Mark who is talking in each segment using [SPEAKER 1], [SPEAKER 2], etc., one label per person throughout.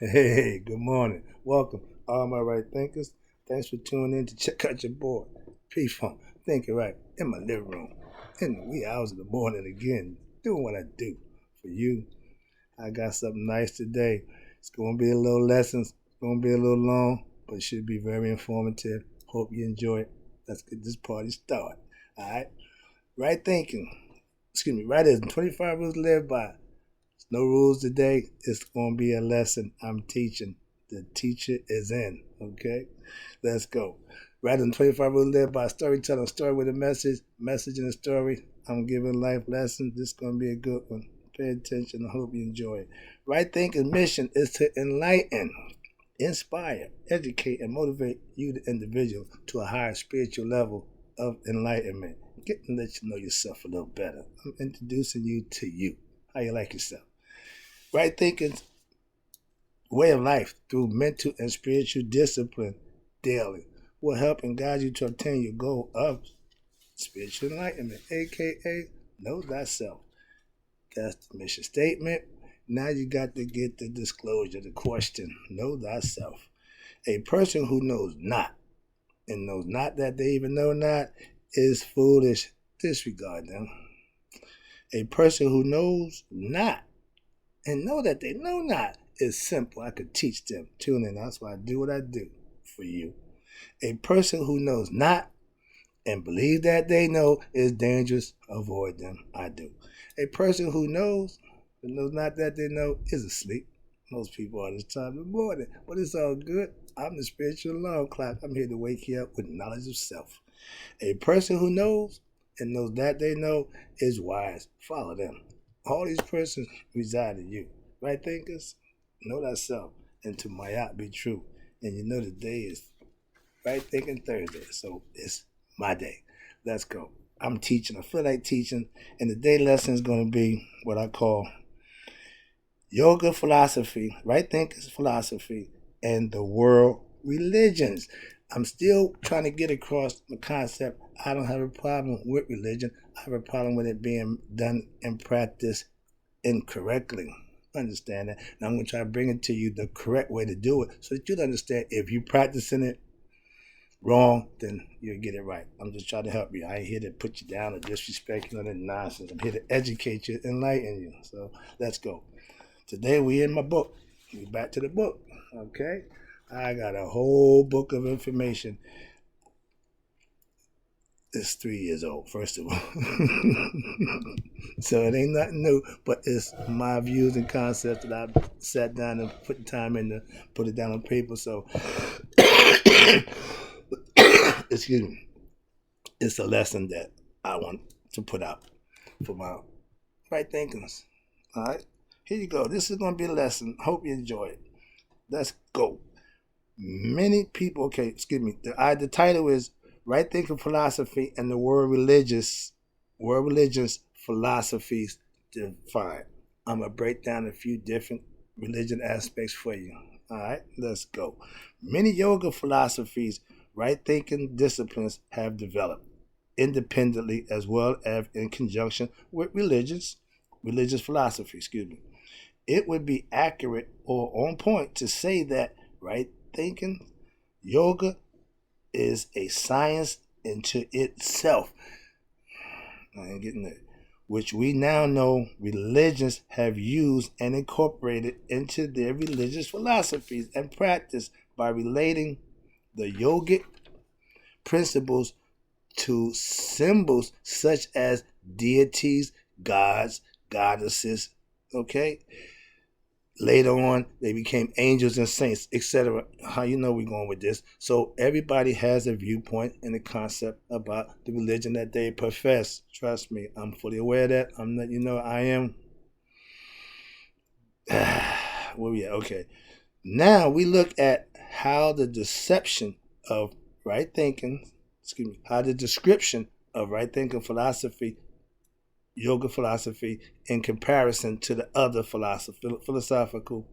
[SPEAKER 1] Hey, good morning. Welcome, all my right thinkers. Thanks for tuning in to check out your boy, P-Funk, thinking right, in my living room, in the wee hours of the morning again, doing what I do for you. I got something nice today. It's going to be a little lessons. It's going to be a little long, but it should be very informative. Hope you enjoy it. Let's get this party started. All right? Right thinking. Right 25 rules to live by. No rules today. It's going to be a lesson I'm teaching. The teacher is in. Okay? Let's go. Rather than 25 rules live by storytelling, story with a message in a story. I'm giving life lessons. This is going to be a good one. Pay attention. I hope you enjoy it. Right thinking mission is to enlighten, inspire, educate, and motivate you, the individual, to a higher spiritual level of enlightenment. Get to let you know yourself a little better. I'm introducing you to you. How you like yourself? Right thinking way of life through mental and spiritual discipline daily will help and guide you to obtain your goal of spiritual enlightenment, aka know thyself. That's the mission statement. Now you got to get the disclosure, the question, know thyself. A person who knows not and knows not that they even know not is foolish. Disregard them. A person who knows not and know that they know not is simple. I could teach them. Tune in. That's why I do what I do for you. A person who knows not and believe that they know is dangerous. Avoid them. I do. A person who knows but knows not that they know is asleep. Most people are this time of the morning, but it's all good. I'm the spiritual alarm clock. I'm here to wake you up with knowledge of self. A person who knows and knows that they know is wise. Follow them. All these persons reside in you. Right thinkers? Know thyself, and to Mayat be true. And you know the day is Right Thinking Thursday, so it's my day. Let's go. I'm teaching. I feel like teaching, and the day lesson is going to be what I call yoga philosophy, right thinkers philosophy, and the world religions. I'm still trying to get across the concept. I don't have a problem with religion. I have a problem with it being done and practiced incorrectly. Understand that? And I'm going to try to bring it to you the correct way to do it so that you'll understand if you're practicing it wrong, then you'll get it right. I'm just trying to help you. I ain't here to put you down or disrespect you or nonsense. I'm here to educate you, enlighten you. So let's go. Today we in my book. We back to the book. Okay? I got a whole book of information. It's 3 years old, first of all. So it ain't nothing new, but it's my views and concepts that I've sat down and put time in to put it down on paper. So, excuse me, it's a lesson that I want to put out for my right thinkers. All right, here you go. This is going to be a lesson. Hope you enjoy it. Let's go. Many people, okay, excuse me. The title is Right Thinking Philosophy and the World Religions Philosophies Defined. I'm going to break down a few different religion aspects for you. All right, let's go. Many yoga philosophies, right thinking disciplines have developed independently as well as in conjunction with religious philosophy, excuse me. It would be accurate or on point to say that right thinking yoga is a science into itself. I ain't getting it. Which we now know religions have used and incorporated into their religious philosophies and practice by relating the yogic principles to symbols such as deities, gods, goddesses, okay? Later on, they became angels and saints, etc. How you know we're going with this? So everybody has a viewpoint and a concept about the religion that they profess. Trust me, I'm fully aware of that. I'm not, I am. Where we at? Okay. Now we look at how the deception of right thinking, how the description of right thinking philosophy, yoga philosophy, in comparison to the other philosophical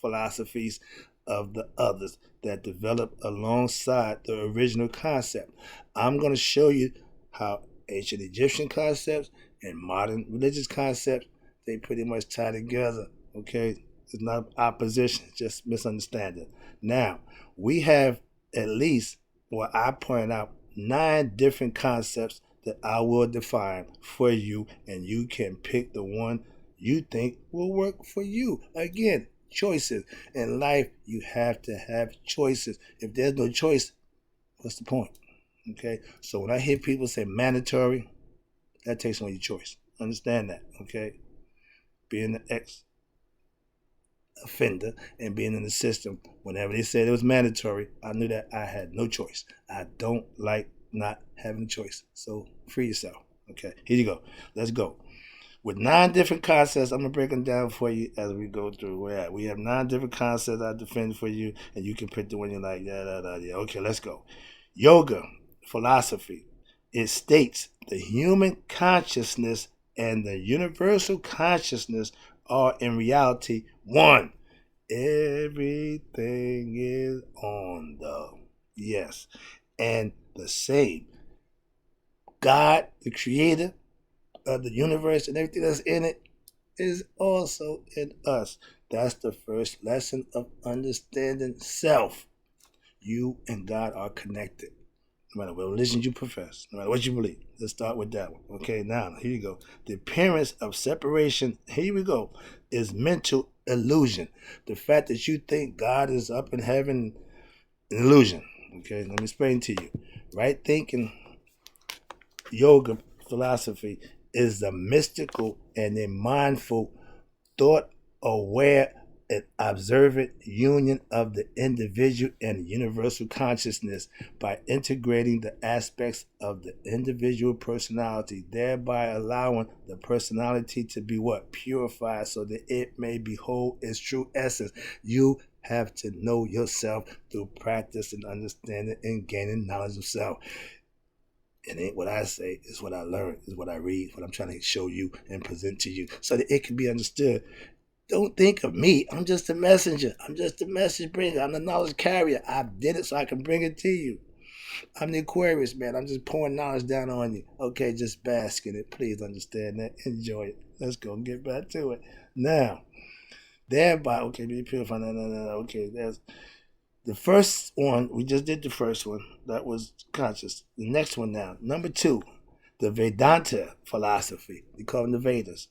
[SPEAKER 1] philosophies of the others that develop alongside the original concept. I'm going to show you how ancient Egyptian concepts and modern religious concepts, they pretty much tie together. Okay, It's not opposition, it's just misunderstanding. Now, we have at least, what I point out, 9 different concepts that I will define for you, and you can pick the one you think will work for you. Again, choices. In life, you have to have choices. If there's no choice, what's the point? Okay? So when I hear people say mandatory, that takes away your choice. Understand that, okay? Being an ex-offender and being in the system, whenever they said it was mandatory, I knew that I had no choice. I don't like not having a choice. So free yourself. Okay, here you go. Let's go. With 9 different concepts, I'm going to break them down for you as we go through. We have 9 different concepts I defend for you, and you can pick the one you like. Yeah. Okay, let's go. Yoga, philosophy. It states the human consciousness and the universal consciousness are in reality one. Everything is on the yes. And the same. God, the creator of the universe and everything that's in it, is also in us. That's the first lesson of understanding self. You and God are connected. No matter what religion you profess, no matter what you believe. Let's start with that one. Okay, now, here you go. The appearance of separation, here we go, is mental illusion. The fact that you think God is up in heaven, an illusion. Okay, let me explain to you. Right thinking, yoga, philosophy, is the mystical and a mindful, thought-aware, and observant union of the individual and universal consciousness by integrating the aspects of the individual personality, thereby allowing the personality to be what? Purified so that it may behold its true essence. You have to know yourself through practice and understanding and gaining knowledge of self. It ain't what I say, it's what I learn, it's what I read, what I'm trying to show you and present to you so that it can be understood. Don't think of me. I'm just a messenger. I'm just a message bringer. I'm the knowledge carrier. I did it so I can bring it to you. I'm the Aquarius, man. I'm just pouring knowledge down on you. Okay, just bask in it. Please understand that. Enjoy it. Let's go and get back to it. Now, thereby, okay, be purified. No. Okay, there's the first one. We just did the first one. That was conscious. The next one now. Number 2, the Vedanta philosophy. We call them the Vedas.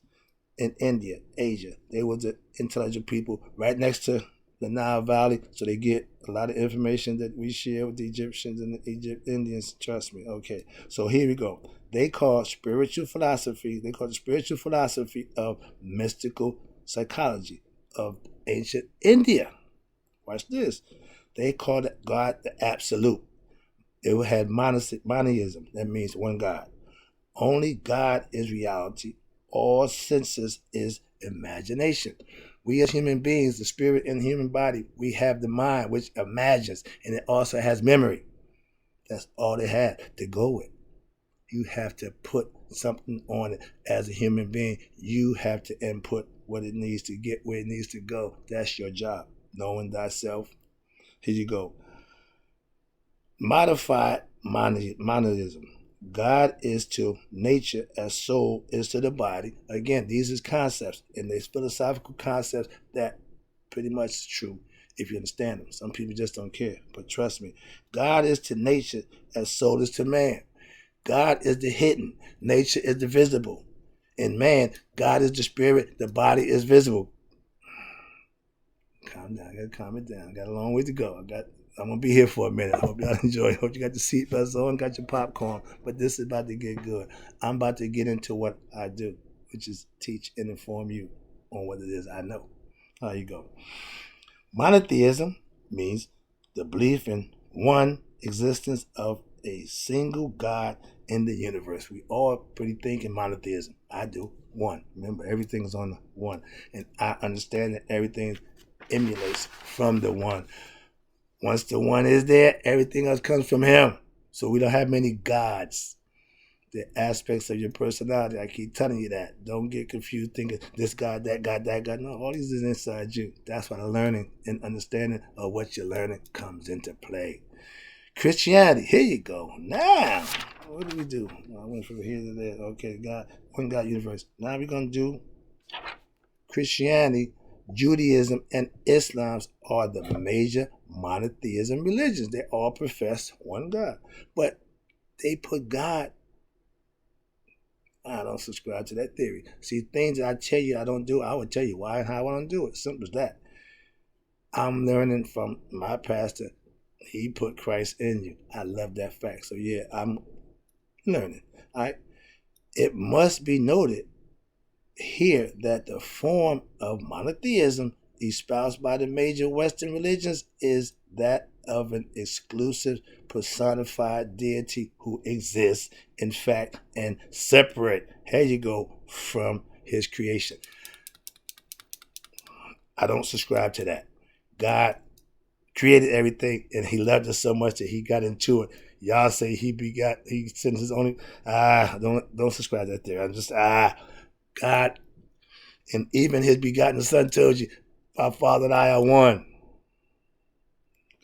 [SPEAKER 1] In India, Asia, they were the intelligent people right next to the Nile Valley, so they get a lot of information that we share with the Egyptians and the Indians. Trust me. Okay, so here we go. They call spiritual philosophy. They call the spiritual philosophy of mystical psychology of ancient India. Watch this. They called it God the Absolute. It had monotheism. That means one God. Only God is reality. All senses is imagination. We as human beings, the spirit in the human body, we have the mind which imagines, and it also has memory. That's all they have to go with. You have to put something on it as a human being. You have to input what it needs to get where it needs to go. That's your job. Knowing thyself. Here you go. Modified monotheism. God is to nature as soul is to the body. Again, these is concepts, and these philosophical concepts that pretty much is true if you understand them. Some people just don't care, but trust me. God is to nature as soul is to man. God is the hidden. Nature is the visible. In man, God is the spirit. The body is visible. Calm down. I got to calm it down. I got a long way to go. I'm going to be here for a minute. I hope y'all enjoy. I hope you got the seatbelts on, got your popcorn. But this is about to get good. I'm about to get into what I do, which is teach and inform you on what it is I know. How you go. Monotheism means the belief in one existence of a single God in the universe. We all pretty think in monotheism. I do. One. Remember, everything is on the one. And I understand that everything emulates from the one. Once the one is there, everything else comes from him. So we don't have many gods. The aspects of your personality, I keep telling you that. Don't get confused thinking this God, that God, that God. No, all these is inside you. That's why the learning and understanding of what you're learning comes into play. Christianity, here you go. Now, what do we do? I went from here to there. Okay, God, one God universe. Now we're going to do Christianity Judaism, and Islam are the major monotheism religions. They all profess one God. But they put God, I don't subscribe to that theory. See, things that I tell you I don't do, I would tell you why and how I don't do it. Simple as that. I'm learning from my pastor. He put Christ in you. I love that fact. So yeah, I'm learning. All right. It must be noted here that the form of monotheism espoused by the major Western religions is that of an exclusive personified deity who exists, in fact, and separate, here you go, from his creation. I don't subscribe to that. God created everything and he loved us so much that he got into it. Y'all say he sent his only, don't subscribe to that theory. I'm just, God, and even his begotten son told you, my father and I are one.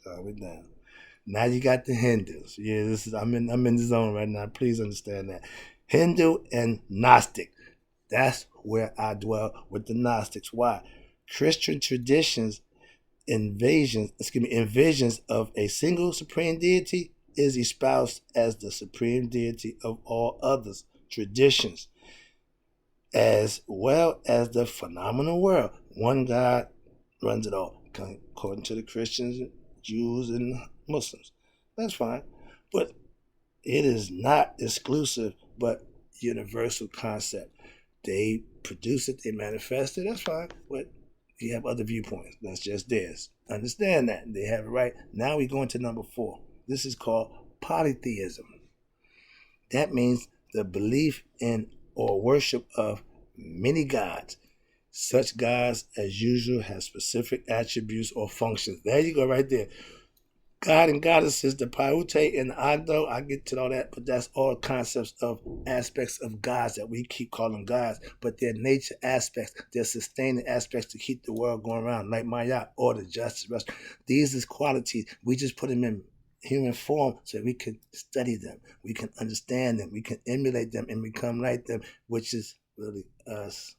[SPEAKER 1] Calm it down. Now you got the Hindus. Yeah, I'm in the zone right now. Please understand that. Hindu and Gnostic. That's where I dwell with the Gnostics. Why? Christian traditions envisions of a single supreme deity is espoused as the supreme deity of all others. Traditions, as well as the phenomenal world. One God runs it all, according to the Christians, Jews, and Muslims. That's fine. But it is not exclusive, but universal concept. They produce it, they manifest it, that's fine. But you have other viewpoints. That's just theirs. Understand that. They have it right. Now we go into number 4. This is called polytheism. That means the belief in or worship of many gods. Such gods, as usual, have specific attributes or functions. There you go, right there. God and goddesses, the Paute and the Ando, I get to all that, but that's all concepts of aspects of gods that we keep calling gods, but they're nature aspects, they're sustaining aspects to keep the world going around, like Maya, order, justice, rest. These is qualities. We just put them in human form so we can study them, we can understand them, we can emulate them and become like them, which is really us.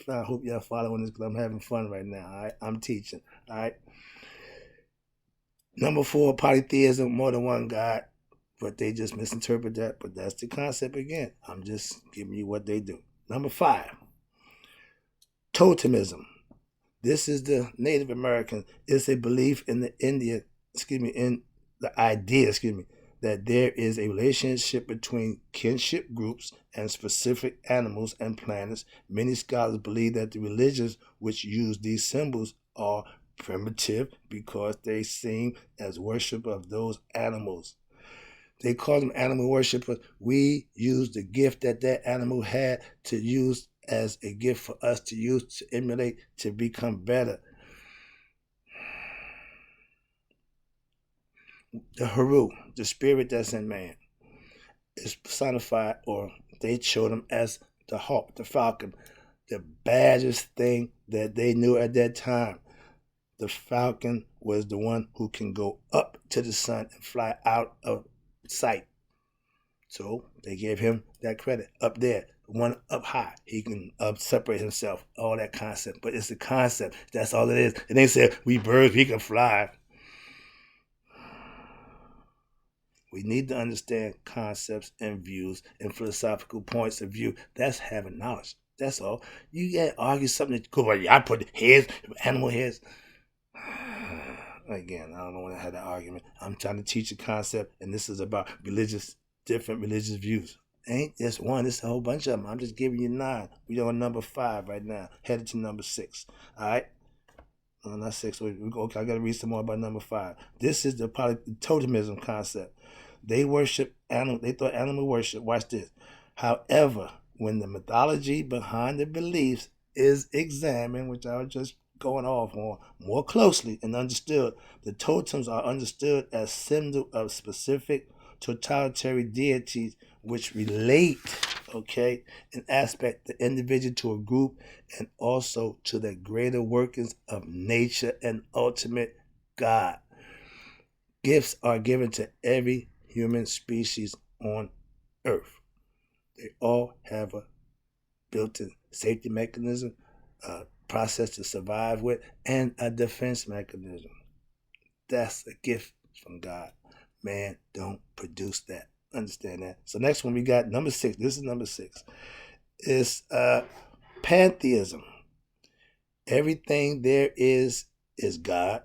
[SPEAKER 1] I hope y'all following this because I'm having fun right now. All right, I'm teaching. All right. Number 4, polytheism, more than one God, but they just misinterpret that. But that's the concept again. I'm just giving you what they do. Number 5, totemism. This is the Native American. It's a belief in the idea, that there is a relationship between kinship groups and specific animals and planets. Many scholars believe that the religions which use these symbols are primitive because they seem as worship of those animals. They call them animal worshipers. We use the gift that animal had to use as a gift for us to use, to emulate, to become better. The Haru, the spirit that's in man, is personified, or they showed him as the hawk, the falcon, the baddest thing that they knew at that time. The falcon was the one who can go up to the sun and fly out of sight. So they gave him that credit. Up there, one up high, he can separate himself, all that concept. But it's the concept. That's all it is. And they said, we birds, we can fly. We need to understand concepts and views and philosophical points of view. That's having knowledge. That's all. You can't argue something that, well, I put heads, animal heads. Again, I don't want to have that argument. I'm trying to teach a concept, and this is about different religious views. Ain't just one, it's a whole bunch of them. I'm just giving you 9. We're on number 5 right now, headed to number 6. All right? No, not 6. Okay, I got to read some more about number 5. This is the totemism concept. They worship animal. They thought animal worship. Watch this. However, when the mythology behind the beliefs is examined, which I was just going off on more closely and understood, the totems are understood as symbol of specific totalitarian deities which relate, an aspect the individual to a group and also to the greater workings of nature and ultimate God. Gifts are given to every human species on Earth. They all have a built-in safety mechanism, process to survive with, and a defense mechanism. That's a gift from God. Man don't produce that. Understand that? So next one we got number 6. This is number 6. It's Pantheism. Everything there is God,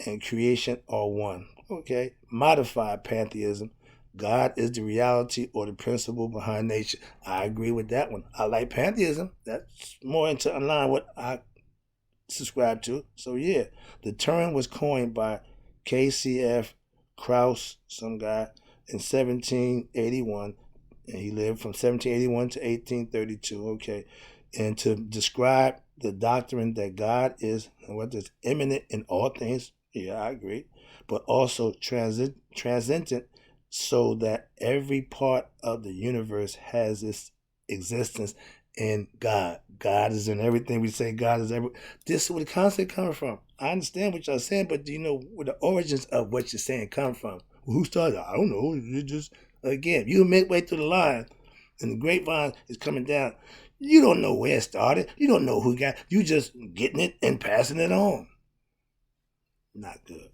[SPEAKER 1] and creation are one. Okay. Modified Pantheism. God is the reality or the principle behind nature. I agree with that one. I like Pantheism. That's more into line what I subscribe to. So yeah, the term was coined by KCF Krauss, some guy, in 1781, and he lived from 1781 to 1832. Okay, and to describe the doctrine that God is what is immanent in all things. Yeah, I agree, but also transcendent, so that every part of the universe has its existence in God. God is in everything. We say God is every. This is where the concept comes from. I understand what y'all saying, but do you know where the origins of what you're saying come from? Well, who started? I don't know. You just again, you midway through the line, and the grapevine is coming down. You don't know where it started. You don't know who got. You just getting it and passing it on. Not good.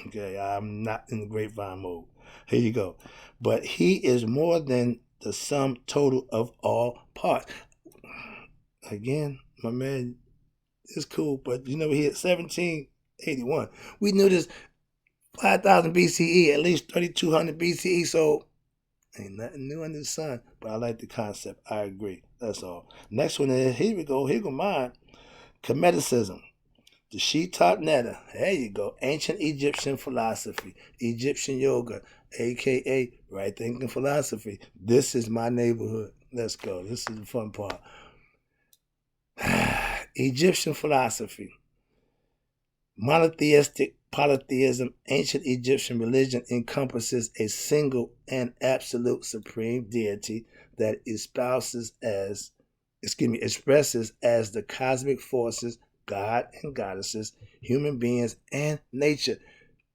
[SPEAKER 1] Okay, I'm not in the grapevine mode. Here you go. But he is more than the sum total of all parts. Again, my man is cool, but you know, he at 1781. We knew this 5,000 BCE, at least 3,200 BCE, so ain't nothing new under the sun. But I like the concept. I agree. That's all. Next one is, here we go. Here go mine. Cometicism. The Shitak Netta. There you go. Ancient Egyptian philosophy. Egyptian yoga, a.k.a. right thinking philosophy. This is my neighborhood. Let's go. This is the fun part. Egyptian philosophy. Monotheistic polytheism. Ancient Egyptian religion encompasses a single and absolute supreme deity that expresses as the cosmic forces, God and goddesses, human beings, and nature.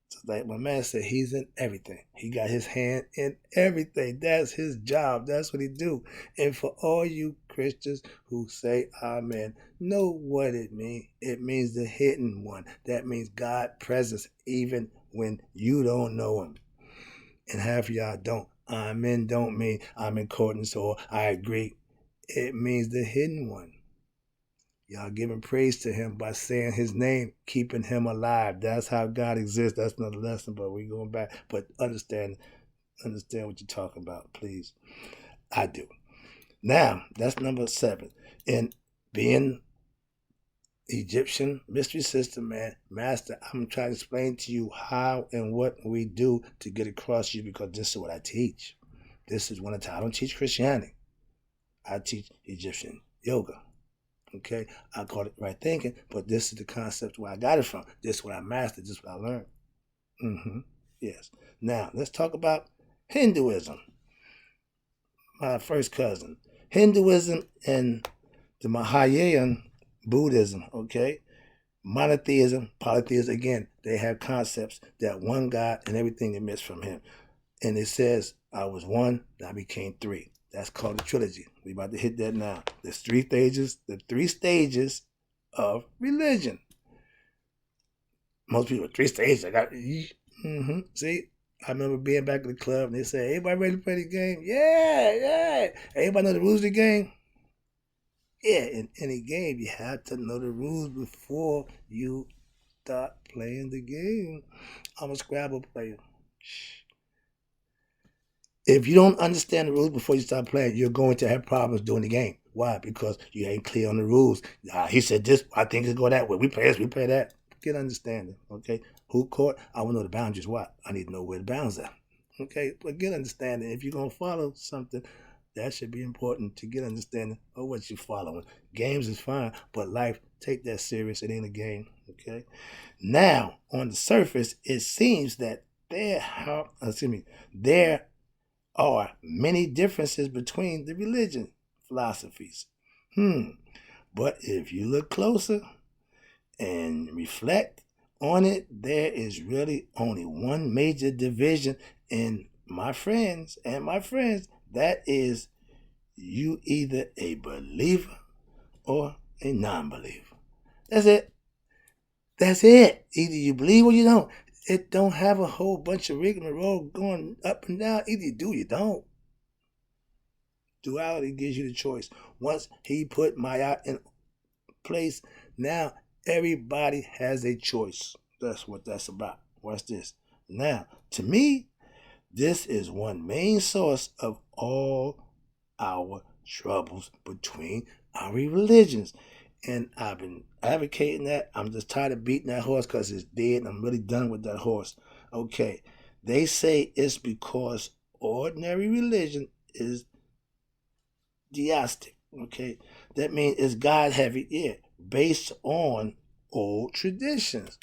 [SPEAKER 1] So like my man said, he's in everything. He got his hand in everything. That's his job. That's what he do. And for all you Christians who say amen, know what it means. It means the hidden one. That means God presence even when you don't know him. And half of y'all don't. Amen don't mean I'm in accordance or I agree. It means the hidden one. Y'all giving praise to him by saying his name, keeping him alive. That's how God exists. That's another lesson, but we going back. But understand what you're talking about, please. I do. Now, that's number 7. In being Egyptian mystery system, man, master, I'm trying to explain to you how and what we do to get across you, because this is what I teach. This is one I don't teach Christianity. I teach Egyptian yoga. Okay, I call it right thinking, but this is the concept where I got it from. This is what I mastered. This is what I learned. Yes. Now, let's talk about Hinduism. My first cousin. Hinduism and the Mahayana Buddhism, okay? Monotheism, polytheism, again, they have concepts that one God and everything emits from him. And it says, I was one, I became 3. That's called a trilogy. We about to hit that now. There's 3 stages, the 3 stages of religion. Most people, 3 stages. I got, See, I remember being back in the club and they say, everybody ready to play the game? Yeah. Everybody know the rules of the game? Yeah, in any game, you have to know the rules before you start playing the game. I'm a Scrabble player. If you don't understand the rules before you start playing, you're going to have problems during the game. Why? Because you ain't clear on the rules. He said this, I think it's go that way. We play this, we play that. Get understanding, okay? Who caught? I want to know the boundaries. What? I need to know where the bounds are. Okay, but get understanding. If you're going to follow something, that should be important to get understanding of what you're following. Games is fine, but life, take that serious. It ain't a game, okay? Now, on the surface, it seems that there are many differences between the religion philosophies. But if you look closer and reflect on it, there is really only one major division in my friends. That is, you either a believer or a non-believer. That's it. That's it. Either you believe or you don't. It don't have a whole bunch of rigmarole going up and down. Either you do or you don't. Duality gives you the choice. Once he put Maya in place, now everybody has a choice. That's what that's about. Watch this. Now, to me, this is one main source of all our troubles between our religions. And I've been advocating that. I'm just tired of beating that horse because it's dead. I'm really done with that horse. Okay. They say it's because ordinary religion is deistic. Okay. That means it's God heavy. Yeah. Based on old traditions.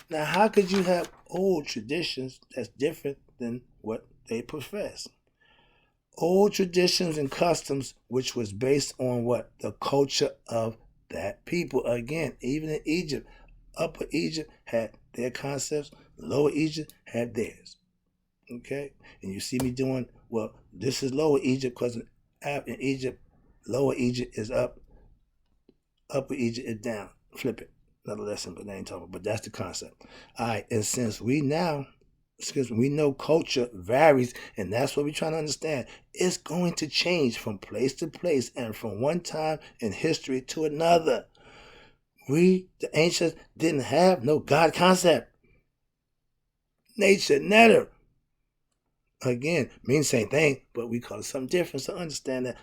[SPEAKER 1] Now, how could you have old traditions that's different than what they profess? Old traditions and customs, which was based on what? The culture of that people. Again, even in Egypt, Upper Egypt had their concepts, Lower Egypt had theirs. Okay? And you see me doing, well, this is Lower Egypt because in Egypt, Lower Egypt is up, Upper Egypt is down. Flip it. Another lesson, but I ain't talking about, but that's the concept. All right, and since we know culture varies, and that's what we're trying to understand. It's going to change from place to place and from one time in history to another. We, the ancients, didn't have no God concept. Nature, netter. Again, means same thing, but we call it something different. So understand that.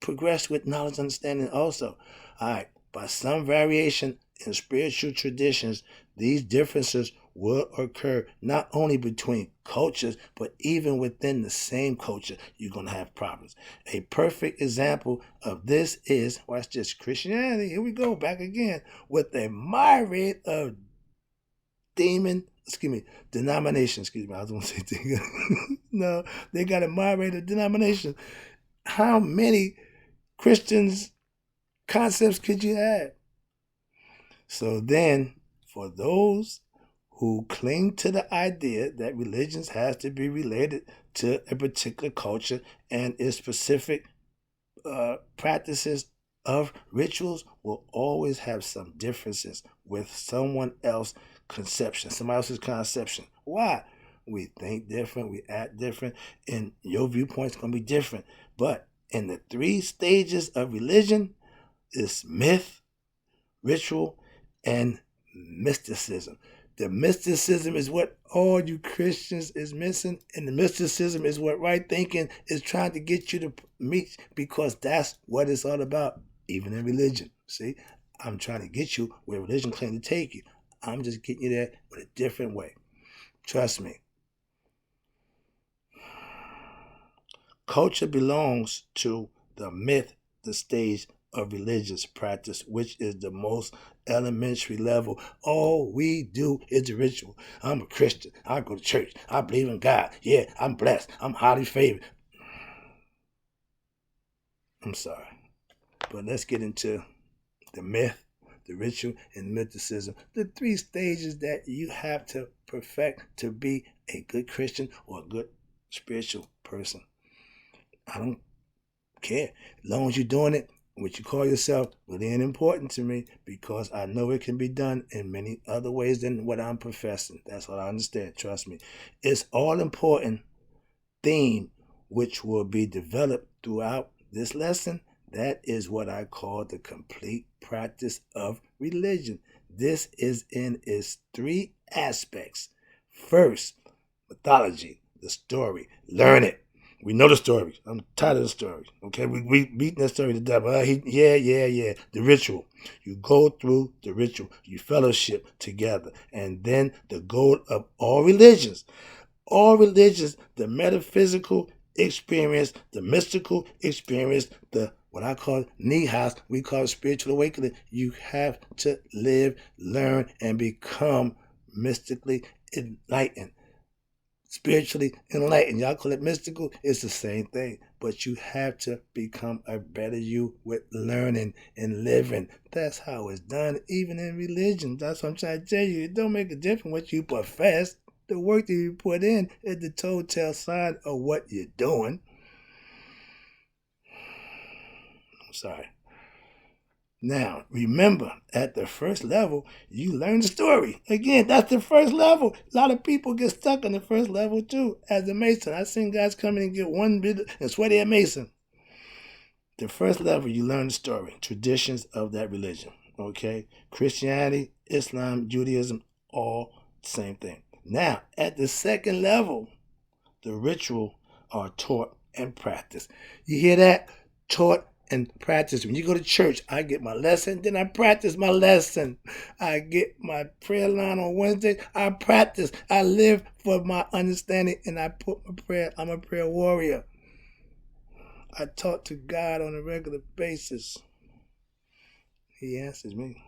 [SPEAKER 1] Progress with knowledge, understanding also. All right, by some variation in spiritual traditions, these differences will occur not only between cultures, but even within the same culture, you're going to have problems. A perfect example of this is, watch this, Christianity. Here we go, back again, with a myriad of denominations. I was going to say no, they got a myriad of denominations. How many Christians concepts could you have? So then, for those who cling to the idea that religions has to be related to a particular culture and its specific practices of rituals, will always have some differences with someone else's conception, somebody else's conception. Why? We think different, we act different, and your viewpoint's going to be different. But in the 3 stages of religion is myth, ritual, and mysticism. The mysticism is what all you Christians is missing, and the mysticism is what right thinking is trying to get you to meet, because that's what it's all about, even in religion. See, I'm trying to get you where religion claims to take you. I'm just getting you there with a different way. Trust me. Culture belongs to the myth, the stage of religious practice, which is the most elementary level. All we do is the ritual. I'm a Christian. I go to church. I believe in God. Yeah, I'm blessed. I'm highly favored. I'm sorry. But let's get into the myth, the ritual, and mysticism. The 3 stages that you have to perfect to be a good Christian or a good spiritual person. I don't care. As long as you're doing it, what you call yourself, really ain't important to me, because I know it can be done in many other ways than what I'm professing. That's what I understand. Trust me. It's all important theme which will be developed throughout this lesson. That is what I call the complete practice of religion. This is in its 3 aspects. First, mythology, the story. Learn it. We know the story. I'm tired of the story. Okay, we beating that story to death. Yeah. The ritual. You go through the ritual. You fellowship together. And then the goal of all religions, the metaphysical experience, the mystical experience, the what I call nihas, we call spiritual awakening. You have to live, learn, and become mystically enlightened. Spiritually enlightened. Y'all call it mystical. It's the same thing. But you have to become a better you with learning and living. That's how it's done, even in religion. That's what I'm trying to tell you. It don't make a difference what you profess. The work that you put in is the telltale sign of what you're doing. I'm sorry. Now, remember, at the first level, you learn the story. Again, that's the first level. A lot of people get stuck on the first level, too, as a Mason. I've seen guys come in and get one bit and swear they're a Mason. The first level, you learn the story, traditions of that religion, okay? Christianity, Islam, Judaism, all the same thing. Now, at the second level, the ritual are taught and practiced. You hear that? Taught and practice. When you go to church, I get my lesson, then I practice my lesson. I get my prayer line on Wednesday, I practice. I live for my understanding, and I put my prayer. I'm a prayer warrior. I talk to God on a regular basis. He answers me.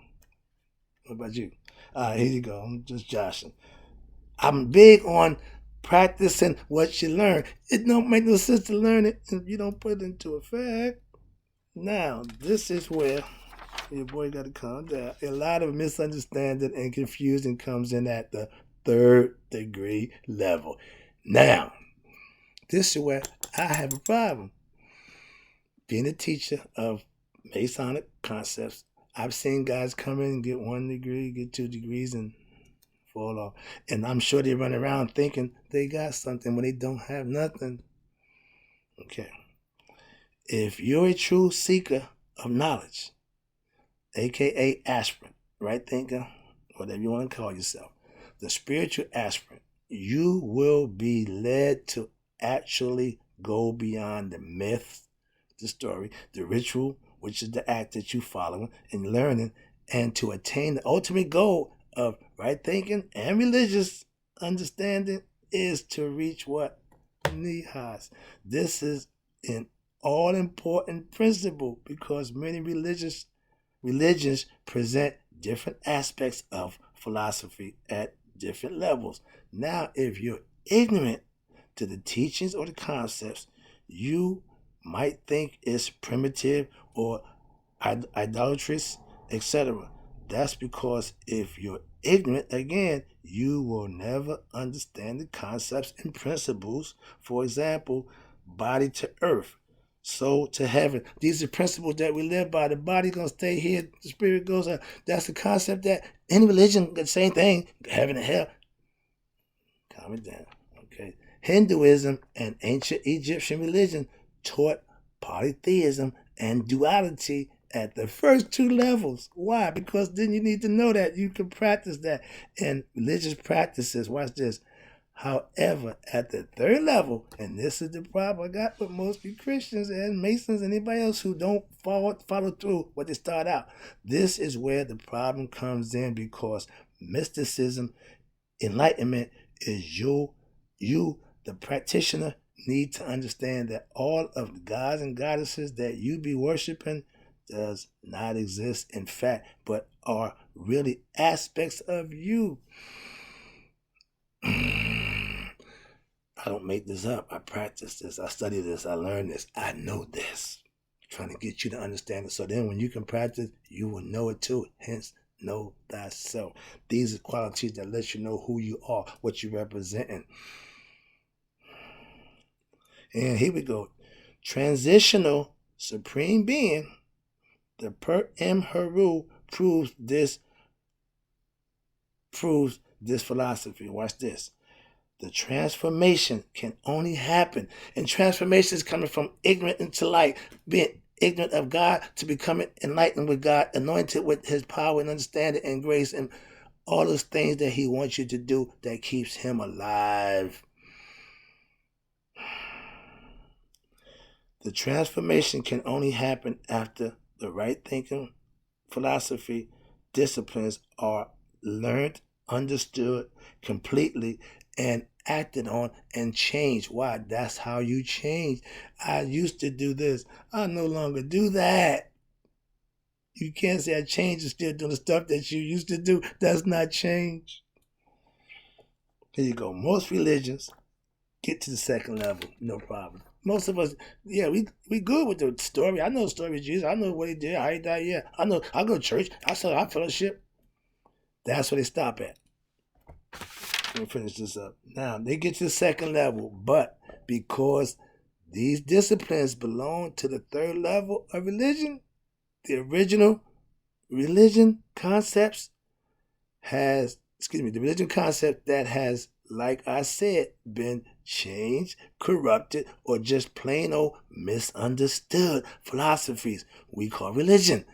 [SPEAKER 1] What about you? All right, here you go. I'm just joshing. I'm big on practicing what you learn. It don't make no sense to learn it if you don't put it into effect. Now, this is where your boy got to calm down. A lot of misunderstanding and confusion comes in at the third degree level. Now, this is where I have a problem. Being a teacher of Masonic concepts, I've seen guys come in and get 1 degree, get 2 degrees, and fall off. And I'm sure they run around thinking they got something when they don't have nothing. Okay. If you're a true seeker of knowledge, aka aspirant, right thinker, whatever you want to call yourself, the spiritual aspirant, you will be led to actually go beyond the myth, the story, the ritual, which is the act that you're following and learning, and to attain the ultimate goal of right thinking and religious understanding is to reach what? Nihas. This is an all-important principle because many religions present different aspects of philosophy at different levels. Now, if you're ignorant to the teachings or the concepts, you might think it's primitive or idolatrous, etc. That's because if you're ignorant, again, you will never understand the concepts and principles. For example, body to earth, soul to heaven. These are principles that we live by. The body going to stay here, the spirit goes out. That's the concept that any religion, the same thing, heaven and hell. Calm it down, okay? Hinduism and ancient Egyptian religion taught polytheism and duality at the first 2 levels. Why? Because then you need to know that you can practice that in religious practices. Watch this. However, at the 3rd level, and this is the problem I got with most Christians and Masons and anybody else who don't follow through what they start out. This is where the problem comes in because mysticism, enlightenment is you, the practitioner, need to understand that all of the gods and goddesses that you be worshiping does not exist in fact, but are really aspects of you. I don't make this up. I practice this. I study this. I learn this. I know this. I'm trying to get you to understand it. So then when you can practice, you will know it too. Hence, know thyself. These are qualities that let you know who you are, what you're representing. And here we go. Transitional supreme being, the Per Em Heru, proves this philosophy. Watch this. The transformation can only happen. And transformation is coming from ignorant into light, being ignorant of God to becoming enlightened with God, anointed with his power and understanding and grace and all those things that he wants you to do that keeps him alive. The transformation can only happen after the right thinking philosophy disciplines are learned, understood completely, and acted on and changed. Why? That's how you change. I used to do this. I no longer do that. You can't say I changed and still doing the stuff that you used to do. That's not change. Here you go. Most religions get to the 2nd level, no problem. Most of us, yeah, we good with the story. I know the story of Jesus. I know what he did, how he died. Yeah, I know. I go to church. I fellowship. That's where they stop at. Let me finish this up. Now, they get to the 2nd level, but because these disciplines belong to the 3rd level of religion, the original religion concepts the religion concept that has, like I said, been changed, corrupted, or just plain old misunderstood philosophies we call religion.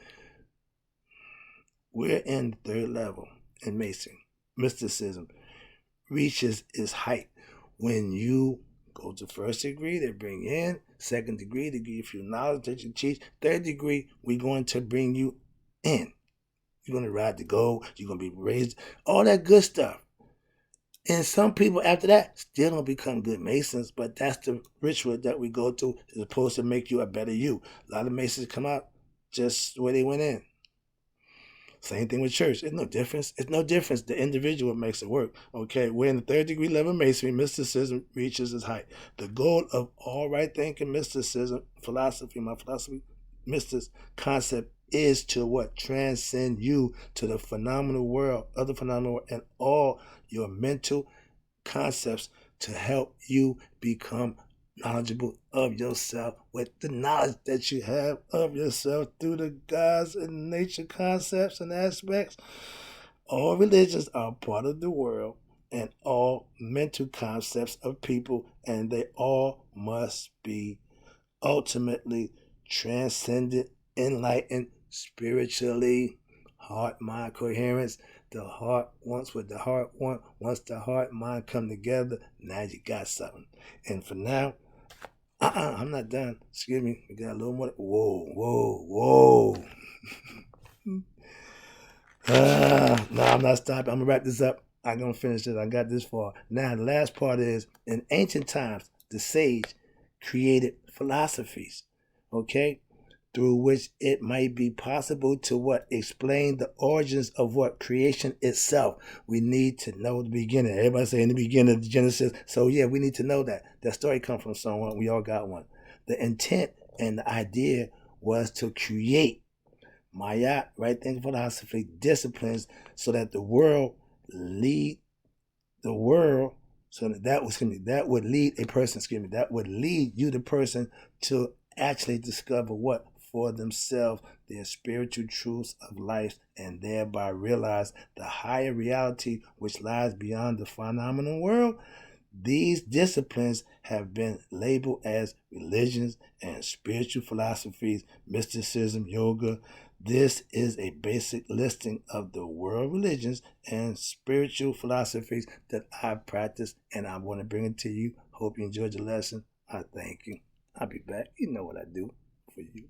[SPEAKER 1] We're in the third level in Masonry. Mysticism reaches its height when you go to first degree, they bring you in. Second degree, they give you knowledge that you teach. Third degree, we're going to bring you in. You're going to ride the gold. You're going to be raised. All that good stuff. And some people after that still don't become good Masons, but that's the ritual that we go through. It's supposed to make you a better you. A lot of Masons come out just where they went in. Same thing with church. It's no difference. It's no difference. The individual makes it work. Okay, we're in the third degree level Masonry. Mysticism reaches its height. The goal of all right thinking mysticism, my philosophy, mystics concept is to what? Transcend you to the phenomenal world, other phenomenal world, and all your mental concepts to help you become knowledgeable of yourself with the knowledge that you have of yourself through the gods and nature concepts and aspects. All religions are part of the world and all mental concepts of people, and they all must be ultimately transcended, enlightened spiritually. Heart mind coherence. The heart wants what the heart wants. Once the heart and mind come together, now you got something. And for now, I'm not done. Excuse me. We got a little more. Whoa. No, I'm not stopping. I'm going to wrap this up. I'm going to finish this. I got this far. Now, the last part is, in ancient times, the sage created philosophies, okay, through which it might be possible to what? Explain the origins of what? Creation itself. We need to know the beginning. Everybody say in the beginning of Genesis. So yeah, we need to know that. That story comes from someone. We all got one. The intent and the idea was to create Maya, right thinking philosophy, disciplines so that the world lead the world so that would lead a person, that would lead you, the person, to actually discover what? For themselves, their spiritual truths of life, and thereby realize the higher reality which lies beyond the phenomenal world. These disciplines have been labeled as religions and spiritual philosophies, mysticism, yoga. This is a basic listing of the world religions and spiritual philosophies that I practice, and I want to bring it to you. Hope you enjoyed the lesson. I thank you. I'll be back. You know what I do for you.